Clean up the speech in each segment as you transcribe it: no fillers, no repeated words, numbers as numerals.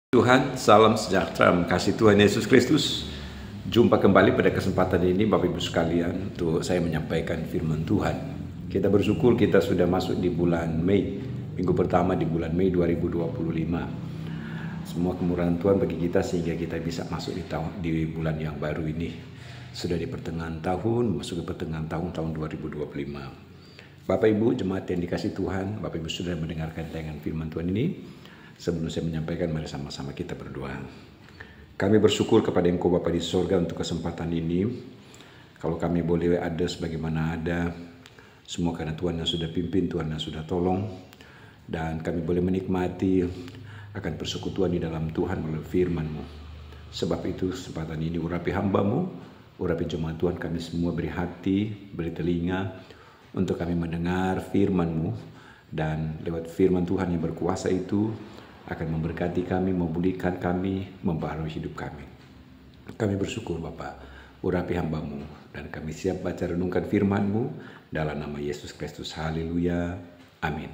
Tuhan, salam sejahtera, kasih Tuhan Yesus Kristus. Jumpa kembali pada kesempatan ini Bapak Ibu sekalian untuk saya menyampaikan firman Tuhan. Kita bersyukur kita sudah masuk di bulan Mei, minggu pertama di bulan Mei 2025. Semua kemurahan Tuhan bagi kita sehingga kita bisa masuk di bulan yang baru ini. Sudah di pertengahan tahun, masuk ke pertengahan tahun 2025. Bapak Ibu jemaat yang dikasih Tuhan, Bapak Ibu sudah mendengarkan tayangan firman Tuhan ini. Sebelum saya menyampaikan, mari sama-sama kita berdoa. Kami bersyukur kepada Engkau Bapa di sorga untuk kesempatan ini. Kalau kami boleh ada sebagaimana ada, semua karena Tuhan yang sudah pimpin, Tuhan yang sudah tolong. Dan kami boleh menikmati akan persekutuan di dalam Tuhan melalui firman-Mu. Sebab itu kesempatan ini urapi hamba-Mu, urapi jemaat Tuhan, kami semua beri hati, beri telinga untuk kami mendengar firman-Mu. Dan lewat firman Tuhan yang berkuasa itu akan memberkati kami, memulihkan kami, membaharui hidup kami. Kami bersyukur Bapa, urapi hamba-Mu, dan kami siap baca renungkan firman-Mu dalam nama Yesus Kristus. Haleluya. Amin.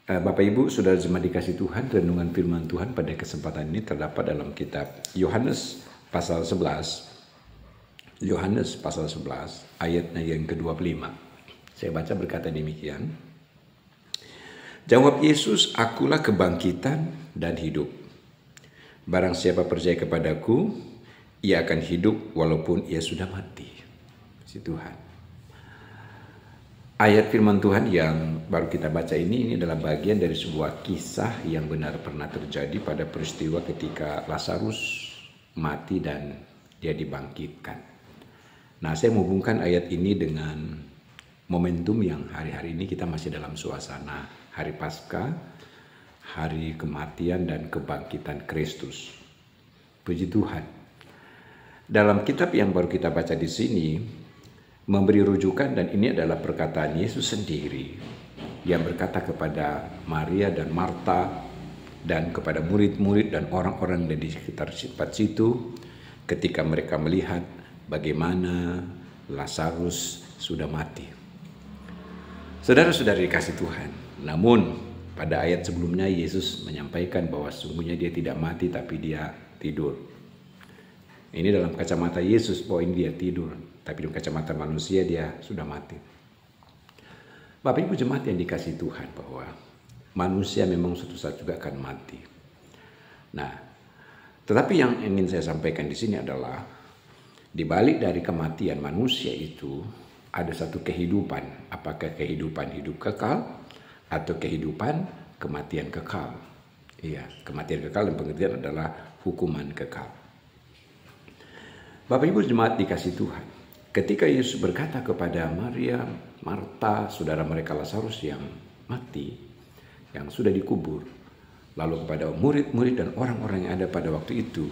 Bapak Ibu, saudara jemaat dikasih Tuhan, renungan firman Tuhan pada kesempatan ini terdapat dalam kitab Yohanes pasal 11. Yohanes pasal 11 ayatnya yang ke-25. Saya baca berkata demikian. Jawab Yesus, akulah kebangkitan dan hidup. Barang siapa percaya kepadaku, ia akan hidup walaupun ia sudah mati. Si Tuhan. Ayat firman Tuhan yang baru kita baca ini adalah bagian dari sebuah kisah yang benar pernah terjadi pada peristiwa ketika Lazarus mati dan dia dibangkitkan. Nah, saya menghubungkan ayat ini dengan momentum yang hari-hari ini kita masih dalam suasana Hari Paskah, hari kematian dan kebangkitan Kristus. Puji Tuhan. Dalam kitab yang baru kita baca di sini memberi rujukan, dan ini adalah perkataan Yesus sendiri yang berkata kepada Maria dan Marta dan kepada murid-murid dan orang-orang di sekitar tempat situ ketika mereka melihat bagaimana Lazarus sudah mati. Saudara-saudara dikasih Tuhan, namun pada ayat sebelumnya Yesus menyampaikan bahwa sungguhnya dia tidak mati tapi dia tidur. Ini dalam kacamata Yesus bahwa ini dia tidur, tapi dalam kacamata manusia dia sudah mati. Bapak Ibu jemaat yang dikasih Tuhan, bahwa manusia memang suatu saat juga akan mati. Nah, tetapi yang ingin saya sampaikan di sini adalah di balik dari kematian manusia itu ada satu kehidupan. Apakah kehidupan hidup kekal atau kehidupan kematian kekal? Iya, kematian kekal dan pengertian adalah hukuman kekal. Bapak Ibu jemaat dikasih Tuhan, ketika Yesus berkata kepada Maria, Marta, saudara mereka Lazarus yang mati, yang sudah dikubur, lalu kepada murid-murid dan orang-orang yang ada pada waktu itu,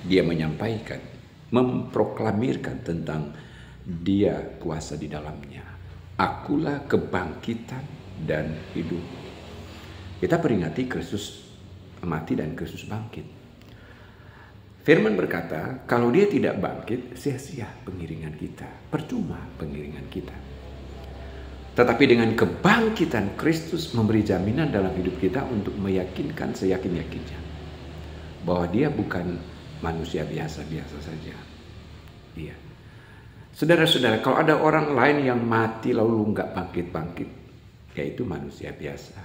dia menyampaikan, memproklamirkan tentang dia kuasa di dalamnya. Akulah kebangkitan dan hidup. Kita peringati Kristus mati dan Kristus bangkit. Firman berkata, kalau dia tidak bangkit, sia-sia pengiringan kita, percuma pengiringan kita. Tetapi dengan kebangkitan Kristus memberi jaminan dalam hidup kita untuk meyakinkan seyakin-yakinnya bahwa dia bukan manusia biasa-biasa saja. Iya. Saudara-saudara, kalau ada orang lain yang mati lalu nggak bangkit-bangkit, yaitu manusia biasa.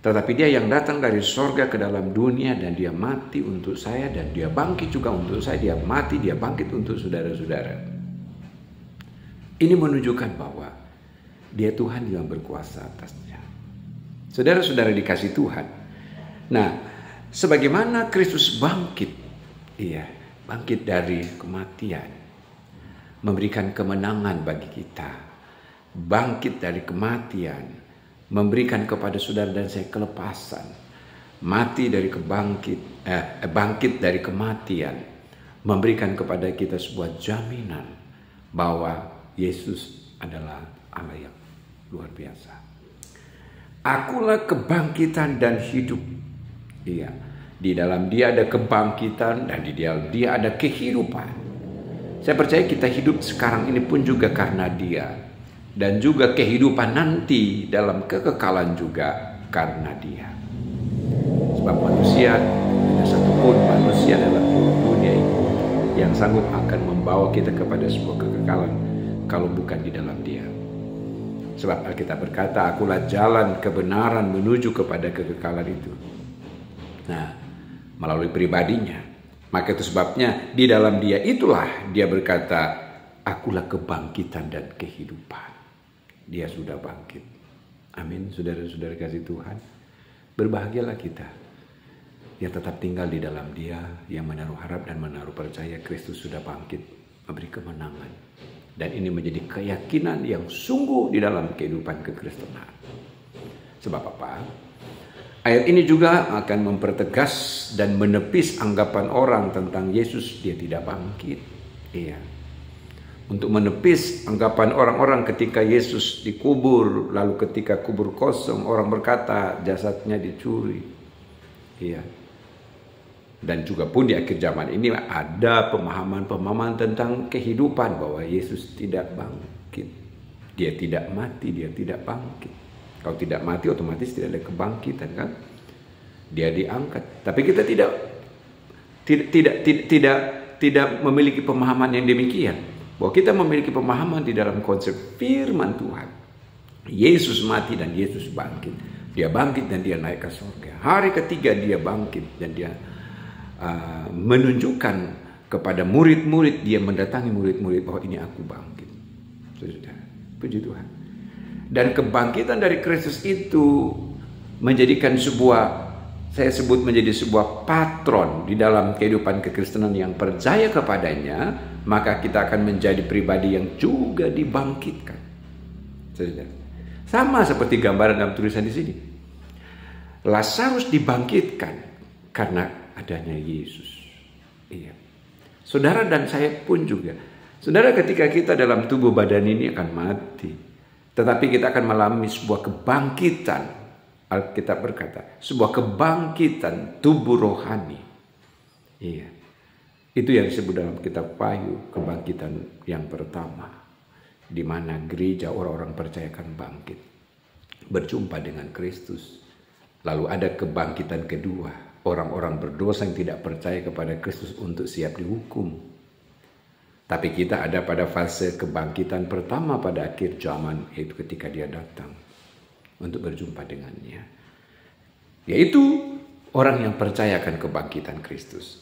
Tetapi dia yang datang dari sorga ke dalam dunia dan dia mati untuk saya dan dia bangkit juga untuk saya. Dia mati, dia bangkit untuk saudara-saudara. Ini menunjukkan bahwa dia Tuhan yang berkuasa atasnya. Saudara-saudara dikasih Tuhan. Nah, sebagaimana Kristus bangkit, iya, bangkit dari kematian, memberikan kemenangan bagi kita, bangkit dari kematian, memberikan kepada saudara dan saya kelepasan, bangkit dari kematian, memberikan kepada kita sebuah jaminan bahwa Yesus adalah Allah yang luar biasa. Akulah kebangkitan dan hidup. Iya, di dalam Dia ada kebangkitan dan di dalam Dia ada kehidupan. Saya percaya kita hidup sekarang ini pun juga karena Dia. Dan juga kehidupan nanti dalam kekekalan juga karena Dia. Sebab manusia akan sanggup akan membawa kita kepada sebuah kekekalan kalau bukan di dalam Dia. Sebab Alkitab berkata, akulah jalan kebenaran menuju kepada kekekalan itu. Nah, melalui pribadinya. Maka itu sebabnya di dalam Dia itulah Dia berkata, akulah kebangkitan dan kehidupan. Dia sudah bangkit. Amin, saudara-saudara kasih Tuhan. Berbahagialah kita yang tetap tinggal di dalam Dia, yang menaruh harap dan menaruh percaya Kristus sudah bangkit, memberi kemenangan. Dan ini menjadi keyakinan yang sungguh di dalam kehidupan kekristenan. Sebab apa? Ayat ini juga akan mempertegas dan menepis anggapan orang tentang Yesus, Dia tidak bangkit. Iya. Untuk menepis anggapan orang-orang ketika Yesus dikubur, lalu ketika kubur kosong, orang berkata jasadnya dicuri. Iya. Dan juga pun di akhir zaman ini ada pemahaman-pemahaman tentang kehidupan bahwa Yesus tidak bangkit. Dia tidak mati, Dia tidak bangkit. Kalau tidak mati otomatis tidak ada kebangkitan, kan? Dia diangkat. Tapi kita tidak memiliki pemahaman yang demikian. Bahwa kita memiliki pemahaman di dalam konsep firman Tuhan. Yesus mati dan Yesus bangkit. Dia bangkit dan Dia naik ke surga. Hari ketiga Dia bangkit dan Dia menunjukkan kepada murid-murid, Dia mendatangi murid-murid bahwa ini aku bangkit. Sudah, puji Tuhan. Dan kebangkitan dari Kristus itu menjadikan saya sebut menjadi sebuah patron di dalam kehidupan kekristenan yang percaya kepadanya, maka kita akan menjadi pribadi yang juga dibangkitkan. Sudah. Sama seperti gambaran dalam tulisan di sini. Lazarus dibangkitkan karena adanya Yesus. Iya. Saudara dan saya pun juga. Saudara, ketika kita dalam tubuh badan ini akan mati, tetapi kita akan mengalami sebuah kebangkitan. Alkitab berkata, sebuah kebangkitan tubuh rohani. Iya. Itu yang disebut dalam kitab Wahyu, kebangkitan yang pertama, di mana gereja orang-orang percaya akan bangkit, berjumpa dengan Kristus. Lalu ada kebangkitan kedua, orang-orang berdosa yang tidak percaya kepada Kristus untuk siap dihukum. Tapi kita ada pada fase kebangkitan pertama pada akhir zaman, yaitu ketika Dia datang untuk berjumpa dengannya. Yaitu orang yang percaya akan kebangkitan Kristus.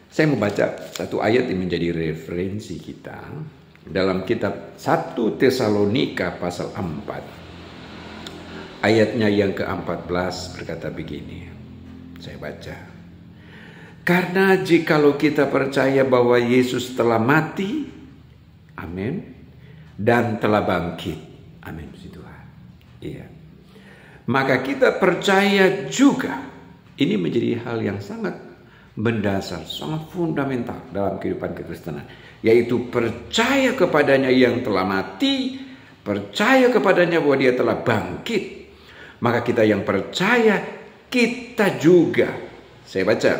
Saya mau baca satu ayat yang menjadi referensi kita dalam kitab 1 Tesalonika pasal 4. Ayatnya yang ke-14 berkata begini. Saya baca. Karena jikalau kita percaya bahwa Yesus telah mati, amin, dan telah bangkit, amin, puji Tuhan. Iya. Maka kita percaya juga, ini menjadi hal yang sangat mendasar, sangat fundamental dalam kehidupan kekristenan, yaitu percaya kepadanya yang telah mati, percaya kepadanya bahwa Dia telah bangkit. Maka kita yang percaya, kita juga, saya baca,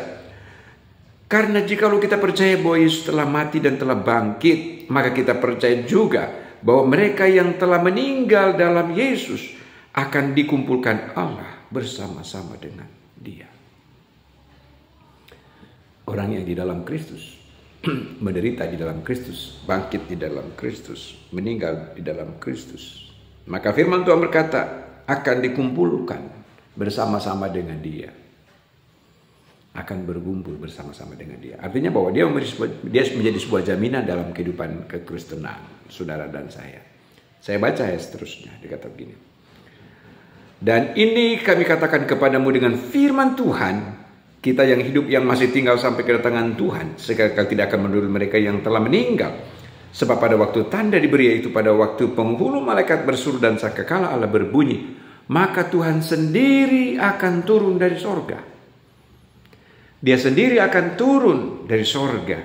karena jikalau kita percaya bahwa Yesus telah mati dan telah bangkit, maka kita percaya juga bahwa mereka yang telah meninggal dalam Yesus akan dikumpulkan Allah bersama-sama dengan Dia. Orang yang di dalam Kristus, menderita di dalam Kristus, bangkit di dalam Kristus, meninggal di dalam Kristus, maka firman Tuhan berkata akan dikumpulkan bersama-sama dengan Dia. Akan berkumpul bersama-sama dengan Dia. Artinya bahwa dia menjadi sebuah jaminan dalam kehidupan kekristenan, saudara dan saya. Saya baca ya seterusnya, dikata begini. Dan ini kami katakan kepadamu dengan firman Tuhan, kita yang hidup yang masih tinggal sampai kedatangan Tuhan, sekali tidak akan menurut mereka yang telah meninggal. Sebab pada waktu tanda diberi, yaitu pada waktu penghulu malaikat berseru dan sangkakala Allah berbunyi, maka Tuhan sendiri akan turun dari sorga. Dia sendiri akan turun dari sorga.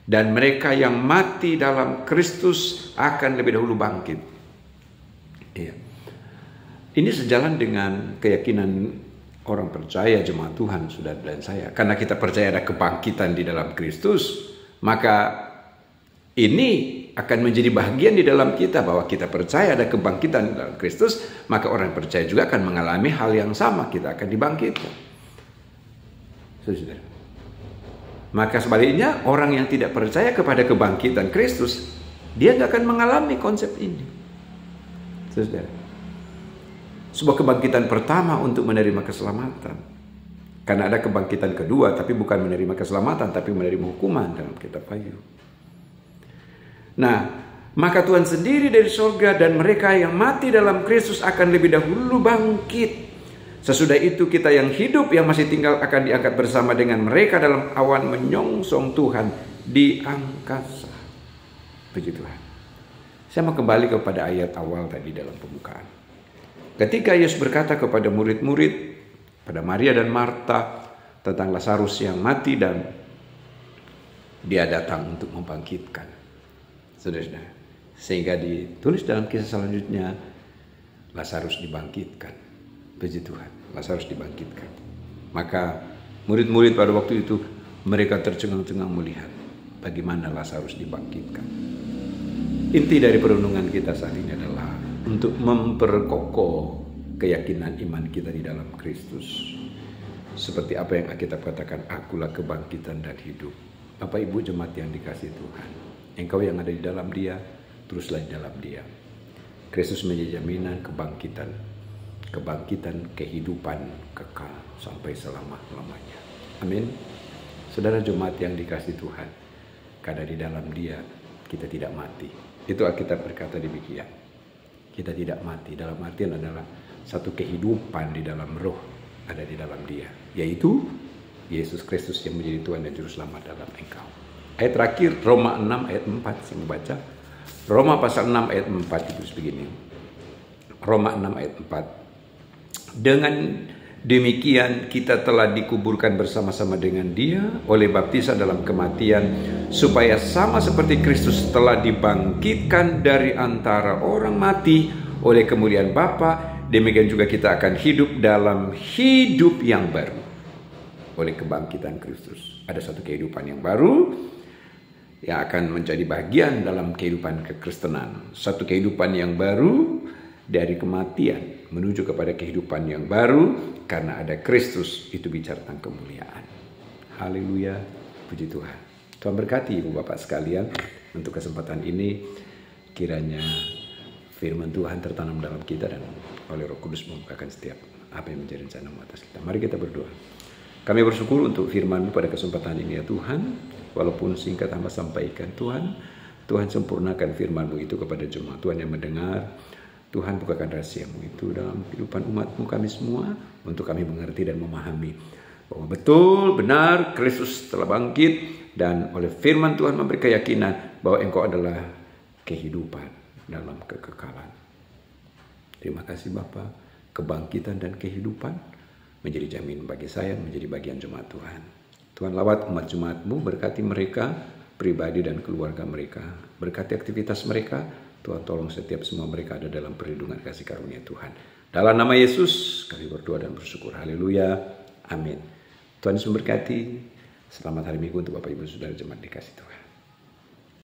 Dan mereka yang mati dalam Kristus akan lebih dahulu bangkit. Iya. Ini sejalan dengan keyakinan orang percaya, jemaat Tuhan, saudara dan saya. Karena kita percaya ada kebangkitan di dalam Kristus, maka ini akan menjadi bagian di dalam kita, bahwa kita percaya ada kebangkitan di dalam Kristus, maka orang percaya juga akan mengalami hal yang sama, kita akan dibangkitkan. Saudara. Maka sebaliknya orang yang tidak percaya kepada kebangkitan Kristus, dia nggak akan mengalami konsep ini. Saudara, sebuah kebangkitan pertama untuk menerima keselamatan. Karena ada kebangkitan kedua, tapi bukan menerima keselamatan, tapi menerima hukuman dalam kitab Wahyu. Nah, maka Tuhan sendiri dari surga dan mereka yang mati dalam Kristus akan lebih dahulu bangkit. Sesudah itu kita yang hidup yang masih tinggal akan diangkat bersama dengan mereka dalam awan menyongsong Tuhan di angkasa. Puji Tuhan. Saya mau kembali kepada ayat awal tadi dalam pembukaan. Ketika Yesus berkata kepada murid-murid, pada Maria dan Marta tentang Lazarus yang mati dan dia datang untuk membangkitkan. Saudara, sehingga ditulis dalam kisah selanjutnya, Lazarus dibangkitkan. Puji Tuhan, Lazarus dibangkitkan. Maka murid-murid pada waktu itu mereka tercengang-cengang melihat bagaimana Lazarus dibangkitkan. Inti dari perenungan kita saat ini adalah untuk memperkokoh keyakinan iman kita di dalam Kristus. Seperti apa yang Alkitab katakan, akulah kebangkitan dan hidup. Bapak Ibu jemaat yang dikasihi Tuhan, engkau yang ada di dalam Dia, teruslah di dalam Dia. Kristus menjadi jaminan kebangkitan kehidupan kekal sampai selama-lamanya. Amin. Saudara jemaat yang dikasihi Tuhan, karena di dalam Dia kita tidak mati. Itu Alkitab berkata demikian. Kita tidak mati, dalam artian adalah satu kehidupan di dalam roh ada di dalam Dia, yaitu Yesus Kristus yang menjadi Tuhan dan Juru Selamat dalam engkau. Ayat terakhir Roma 6 ayat 4, saya membaca. Roma pasal 6 ayat 4 itu begini. Roma 6 ayat 4. Dengan demikian kita telah dikuburkan bersama-sama dengan Dia oleh baptisan dalam kematian, supaya sama seperti Kristus telah dibangkitkan dari antara orang mati oleh kemuliaan Bapa, demikian juga kita akan hidup dalam hidup yang baru oleh kebangkitan Kristus. Ada satu kehidupan yang baru yang akan menjadi bagian dalam kehidupan kekristenan. Satu kehidupan yang baru dari kematian menuju kepada kehidupan yang baru karena ada Kristus. Itu bicara tentang kemuliaan. Haleluya, puji Tuhan. Tuhan berkati Ibu Bapak sekalian untuk kesempatan ini. Kiranya firman Tuhan tertanam dalam kita dan oleh Roh Kudus membukakan setiap apa yang menjadi rencana atas kita. Mari kita berdoa. Kami bersyukur untuk firman-Mu pada kesempatan ini ya Tuhan. Walaupun singkat hamba sampaikan Tuhan sempurnakan firman-Mu itu kepada jemaat Tuhan yang mendengar. Tuhan bukakan rahasia-Mu itu dalam kehidupan umat-Mu kami semua, untuk kami mengerti dan memahami bahwa betul benar Kristus telah bangkit, dan oleh firman Tuhan memberi keyakinan bahwa Engkau adalah kehidupan dalam kekekalan. Terima kasih Bapa, kebangkitan dan kehidupan menjadi jamin bagi saya, menjadi bagian jemaat Tuhan. Tuhan lawat umat jemaat-Mu, berkati mereka pribadi dan keluarga mereka, berkati aktivitas mereka. Tuhan tolong setiap semua mereka ada dalam perlindungan kasih karunia Tuhan. Dalam nama Yesus kami berdoa dan bersyukur. Haleluya. Amin. Tuhan Yesus memberkati. Selamat hari Minggu untuk Bapak Ibu Saudara jemaat dikasih Tuhan.